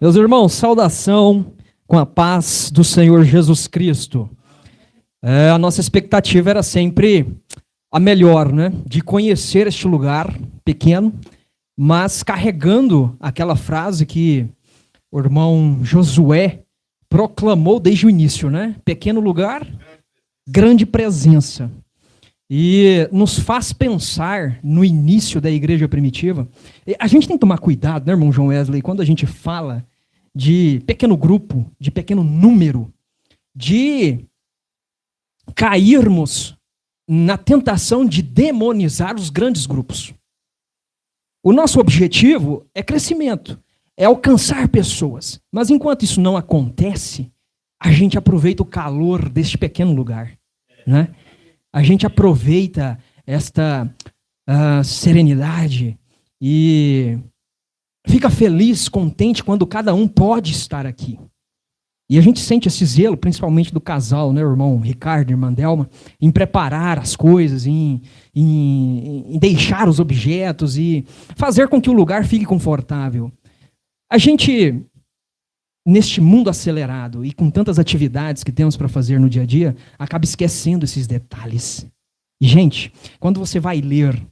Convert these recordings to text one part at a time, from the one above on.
Meus irmãos, saudação com a paz do Senhor Jesus Cristo. A nossa expectativa era sempre a melhor, né? De conhecer este lugar pequeno, mas carregando aquela frase que o irmão Josué proclamou desde o início, né? Pequeno lugar, grande presença. E nos faz pensar no início da igreja primitiva. A gente tem que tomar cuidado, né, irmão João Wesley, quando a gente fala de pequeno grupo, de pequeno número, de cairmos na tentação de demonizar os grandes grupos. O nosso objetivo é crescimento, é alcançar pessoas. Mas enquanto isso não acontece, a gente aproveita o calor deste pequeno lugar, né? A gente aproveita esta serenidade e fica feliz, contente quando cada um pode estar aqui. E a gente sente esse zelo, principalmente do casal, né, o irmão Ricardo e a irmã Delma, em preparar as coisas, em deixar os objetos e fazer com que o lugar fique confortável. A gente, neste mundo acelerado e com tantas atividades que temos para fazer no dia a dia, acaba esquecendo esses detalhes. E, gente, quando você vai ler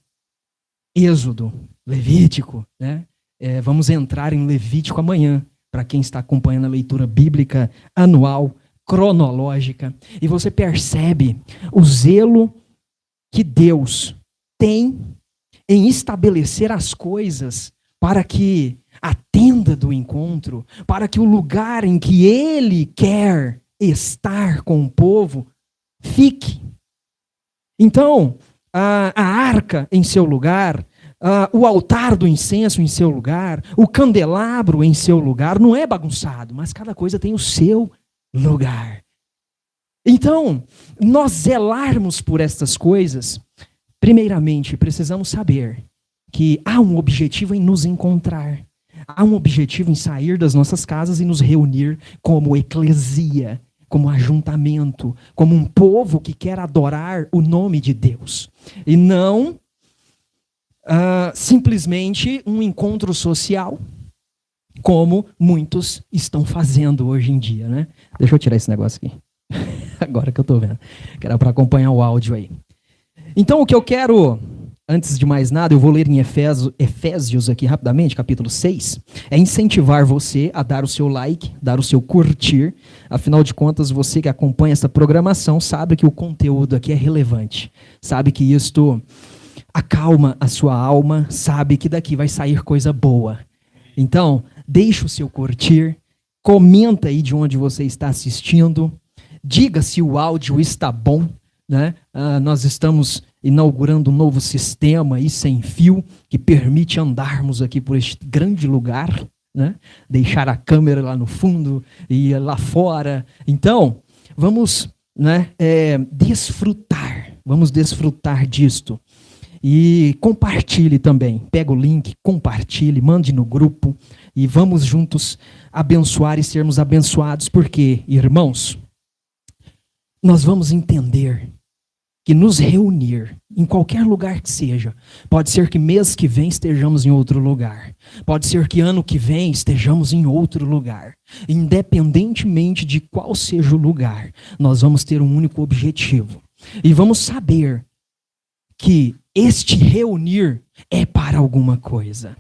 Êxodo, Levítico, né? Vamos entrar em Levítico amanhã, para quem está acompanhando a leitura bíblica anual, cronológica, e você percebe o zelo que Deus tem em estabelecer as coisas para que a tenda do encontro, para que o lugar em que Ele quer estar com o povo fique. Então, a arca em seu lugar, o altar do incenso em seu lugar, o candelabro em seu lugar, não é bagunçado, mas cada coisa tem o seu lugar. Então, nós zelarmos por estas coisas, primeiramente, precisamos saber que há um objetivo em nos encontrar. Há um objetivo em sair das nossas casas e nos reunir como eclesia, como ajuntamento, como um povo que quer adorar o nome de Deus. E não simplesmente um encontro social, como muitos estão fazendo hoje em dia, né? Deixa eu tirar esse negócio aqui. Agora que eu estou vendo. Que era para acompanhar o áudio aí. Então, o que eu quero, antes de mais nada, eu vou ler em Efésios aqui rapidamente, capítulo 6, é incentivar você a dar o seu like, dar o seu curtir. Afinal de contas, você que acompanha essa programação sabe que o conteúdo aqui é relevante. Sabe que isto acalma a sua alma, sabe que daqui vai sair coisa boa. Então, deixa o seu curtir, comenta aí de onde você está assistindo, diga se o áudio está bom, né? Nós estamos inaugurando um novo sistema aí sem fio, que permite andarmos aqui por este grande lugar, né? Deixar a câmera lá no fundo e lá fora. Então, vamos, né, vamos desfrutar disto. E compartilhe também, pega o link, compartilhe, mande no grupo e vamos juntos abençoar e sermos abençoados, porque, irmãos, nós vamos entender que nos reunir em qualquer lugar que seja, pode ser que mês que vem estejamos em outro lugar, pode ser que ano que vem estejamos em outro lugar, independentemente de qual seja o lugar, nós vamos ter um único objetivo e vamos saber que este reunir é para alguma coisa.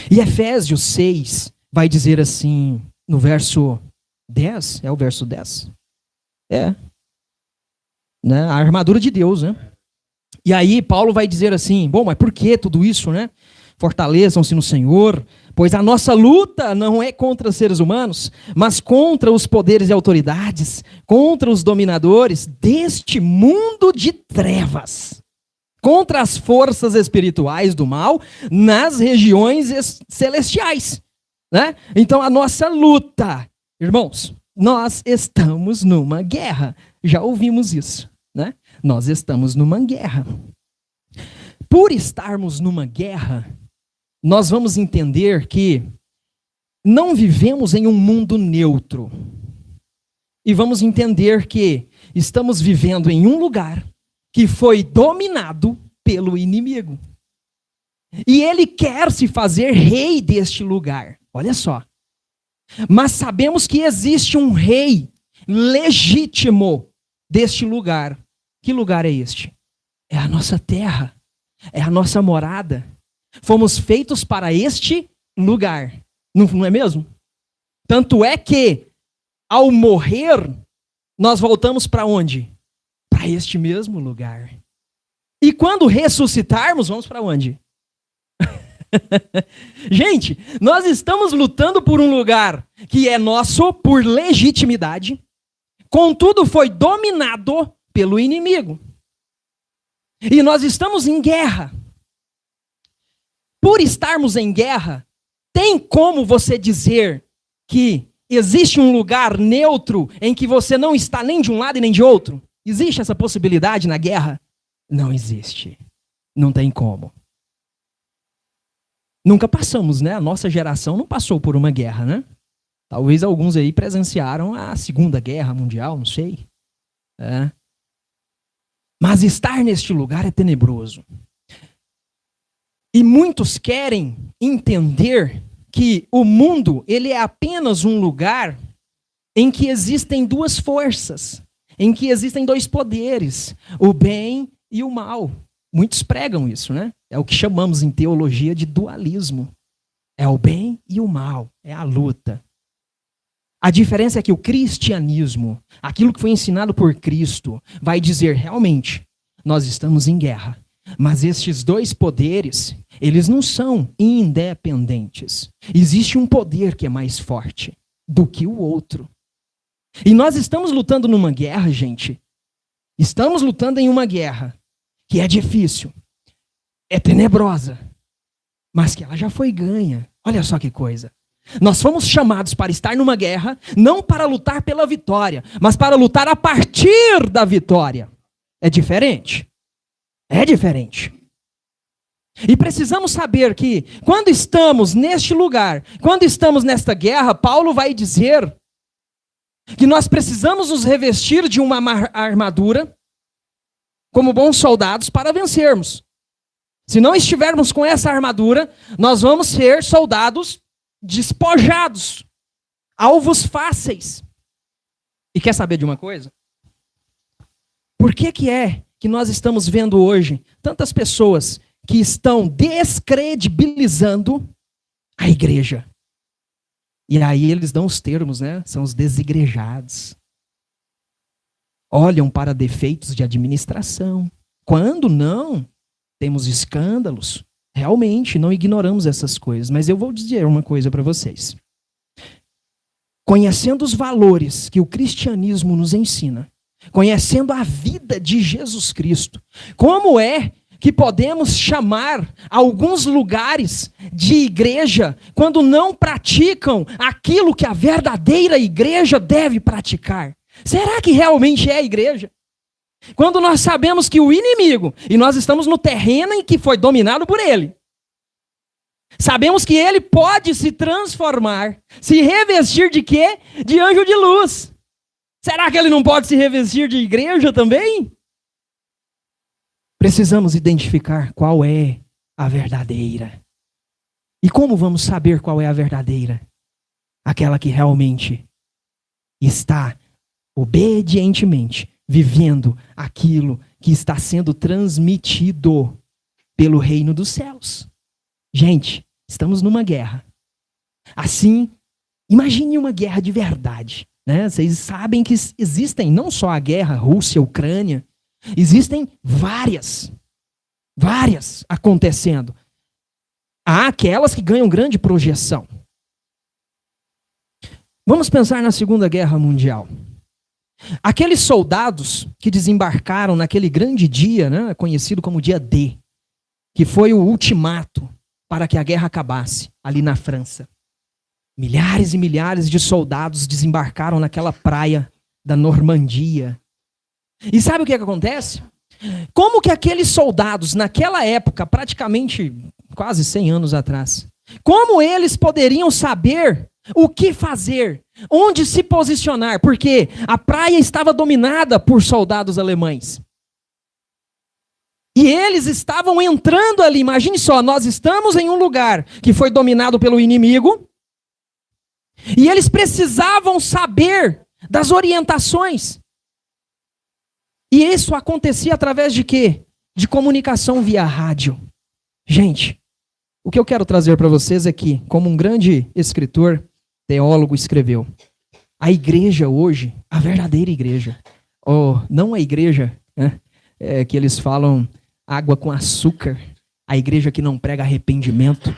E Efésios 6 vai dizer assim, no verso 10, é o verso 10? Né? A armadura de Deus, né? E aí Paulo vai dizer assim, bom, mas por que tudo isso, né? Fortaleçam-se no Senhor, pois a nossa luta não é contra os seres humanos, mas contra os poderes e autoridades, contra os dominadores deste mundo de trevas, contra as forças espirituais do mal nas regiões celestiais, né? Então a nossa luta, irmãos, nós estamos numa guerra, já ouvimos isso, né? Nós estamos numa guerra. Por estarmos numa guerra, nós vamos entender que não vivemos em um mundo neutro. E vamos entender que estamos vivendo em um lugar que foi dominado pelo inimigo. E ele quer se fazer rei deste lugar. Olha só. Mas sabemos que existe um rei legítimo deste lugar. Que lugar é este? É a nossa terra. É a nossa morada. Fomos feitos para este lugar. Não é mesmo? Tanto é que, ao morrer, nós voltamos para onde? Para este mesmo lugar. E quando ressuscitarmos, vamos para onde? Gente, nós estamos lutando por um lugar que é nosso por legitimidade, contudo foi dominado pelo inimigo. E nós estamos em guerra. Por estarmos em guerra, tem como você dizer que existe um lugar neutro em que você não está nem de um lado e nem de outro? Existe essa possibilidade na guerra? Não existe. Não tem como. Nunca passamos, né? A nossa geração não passou por uma guerra, né? Talvez alguns aí presenciaram a Segunda Guerra Mundial, não sei. Mas estar neste lugar é tenebroso. E muitos querem entender que o mundo, ele é apenas um lugar em que existem duas forças, em que existem dois poderes, o bem e o mal. Muitos pregam isso, né? É o que chamamos em teologia de dualismo. É o bem e o mal, é a luta. A diferença é que o cristianismo, aquilo que foi ensinado por Cristo, vai dizer realmente, nós estamos em guerra. Mas estes dois poderes, eles não são independentes. Existe um poder que é mais forte do que o outro. E nós estamos lutando numa guerra, gente. Estamos lutando em uma guerra que é difícil, é tenebrosa, mas que ela já foi ganha. Olha só que coisa. Nós fomos chamados para estar numa guerra, não para lutar pela vitória, mas para lutar a partir da vitória. É diferente. É diferente. E precisamos saber que, quando estamos neste lugar, quando estamos nesta guerra, Paulo vai dizer que nós precisamos nos revestir de uma armadura, como bons soldados, para vencermos. Se não estivermos com essa armadura, nós vamos ser soldados despojados, alvos fáceis. E quer saber de uma coisa? Por que é que nós estamos vendo hoje tantas pessoas que estão descredibilizando a igreja? E aí eles dão os termos, né? São os desigrejados. Olham para defeitos de administração. Quando não, temos escândalos. Realmente, não ignoramos essas coisas. Mas eu vou dizer uma coisa para vocês. Conhecendo os valores que o cristianismo nos ensina, conhecendo a vida de Jesus Cristo, como é que podemos chamar alguns lugares de igreja quando não praticam aquilo que a verdadeira igreja deve praticar? Será que realmente é a igreja? Quando nós sabemos que o inimigo, e nós estamos no terreno em que foi dominado por ele, sabemos que ele pode se transformar, se revestir de quê? De anjo de luz. Será que ele não pode se revestir de igreja também? Precisamos identificar qual é a verdadeira. E como vamos saber qual é a verdadeira? Aquela que realmente está obedientemente vivendo aquilo que está sendo transmitido pelo reino dos céus. Gente, estamos numa guerra. Assim, imagine uma guerra de verdade. Né? Vocês sabem que existem não só a guerra Rússia-Ucrânia, existem várias acontecendo. Há aquelas que ganham grande projeção. Vamos pensar na Segunda Guerra Mundial. Aqueles soldados que desembarcaram naquele grande dia, né, conhecido como dia D, que foi o ultimato para que a guerra acabasse, ali na França. Milhares e milhares de soldados desembarcaram naquela praia da Normandia. E sabe o que acontece? Como que aqueles soldados, naquela época, praticamente quase 100 anos atrás, como eles poderiam saber o que fazer, onde se posicionar? Porque a praia estava dominada por soldados alemães. E eles estavam entrando ali. Imagine só, nós estamos em um lugar que foi dominado pelo inimigo. E eles precisavam saber das orientações. E isso acontecia através de quê? De comunicação via rádio. Gente, o que eu quero trazer para vocês é que, como um grande escritor, teólogo escreveu, a igreja hoje, a verdadeira igreja, não a igreja, né, que eles falam água com açúcar, a igreja que não prega arrependimento,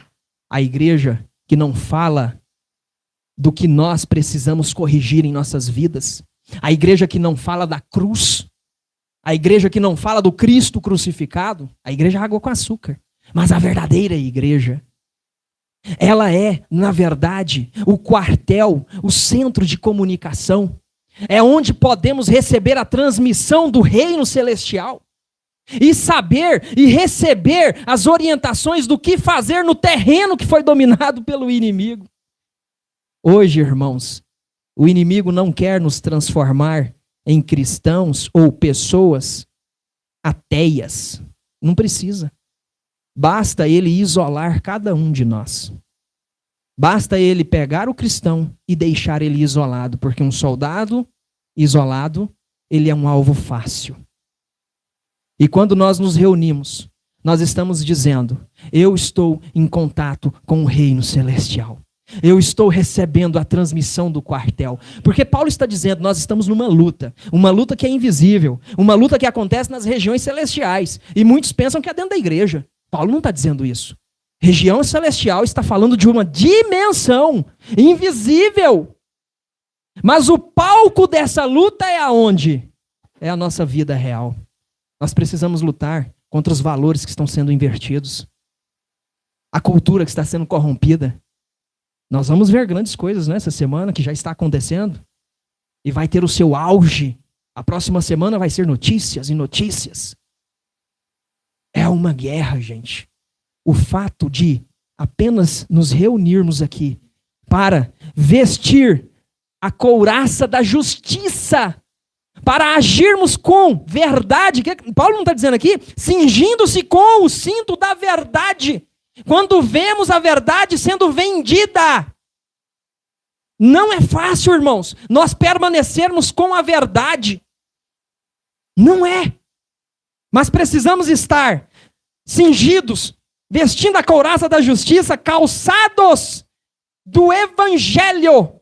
a igreja que não fala do que nós precisamos corrigir em nossas vidas, a igreja que não fala da cruz, a igreja que não fala do Cristo crucificado, a igreja é água com açúcar. Mas a verdadeira igreja, ela é, na verdade, o quartel, o centro de comunicação. É onde podemos receber a transmissão do reino celestial. E saber e receber as orientações do que fazer no terreno que foi dominado pelo inimigo. Hoje, irmãos, o inimigo não quer nos transformar em cristãos ou pessoas ateias. Não precisa. Basta ele isolar cada um de nós. Basta ele pegar o cristão e deixar ele isolado, porque um soldado isolado, ele é um alvo fácil. E quando nós nos reunimos, nós estamos dizendo, eu estou em contato com o reino celestial. Eu estou recebendo a transmissão do quartel. Porque Paulo está dizendo, nós estamos numa luta que é invisível, uma luta que acontece nas regiões celestiais. E muitos pensam que é dentro da igreja. Paulo não está dizendo isso. Região celestial está falando de uma dimensão invisível. Mas o palco dessa luta é aonde? É a nossa vida real. Nós precisamos lutar contra os valores que estão sendo invertidos. A cultura que está sendo corrompida. Nós vamos ver grandes coisas nessa semana que já está acontecendo. E vai ter o seu auge. A próxima semana vai ser notícias e notícias. É uma guerra, gente. O fato de apenas nos reunirmos aqui para vestir a couraça da justiça, para agirmos com verdade. Paulo não está dizendo aqui? Cingindo-se com o cinto da verdade. Quando vemos a verdade sendo vendida. Não é fácil, irmãos, nós permanecermos com a verdade. Não é. Mas precisamos estar cingidos, vestindo a couraça da justiça, calçados do evangelho,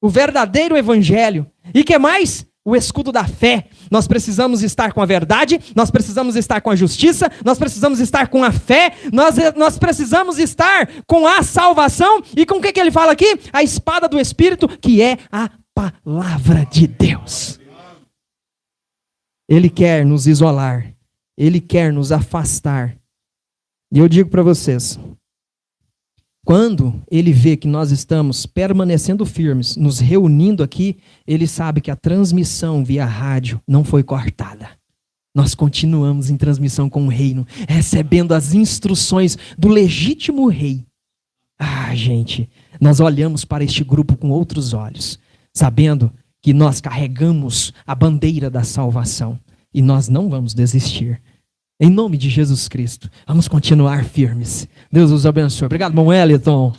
o verdadeiro evangelho. E que mais? O escudo da fé. Nós precisamos estar com a verdade, nós precisamos estar com a justiça, nós precisamos estar com a fé, nós precisamos estar com a salvação. E com o que ele fala aqui? A espada do Espírito, que é a palavra de Deus. Ele quer nos isolar. Ele quer nos afastar. E eu digo para vocês, quando ele vê que nós estamos permanecendo firmes, nos reunindo aqui, ele sabe que a transmissão via rádio não foi cortada. Nós continuamos em transmissão com o reino, recebendo as instruções do legítimo rei. Gente, nós olhamos para este grupo com outros olhos, sabendo que nós carregamos a bandeira da salvação e nós não vamos desistir. Em nome de Jesus Cristo, vamos continuar firmes. Deus os abençoe. Obrigado, irmão Wellington.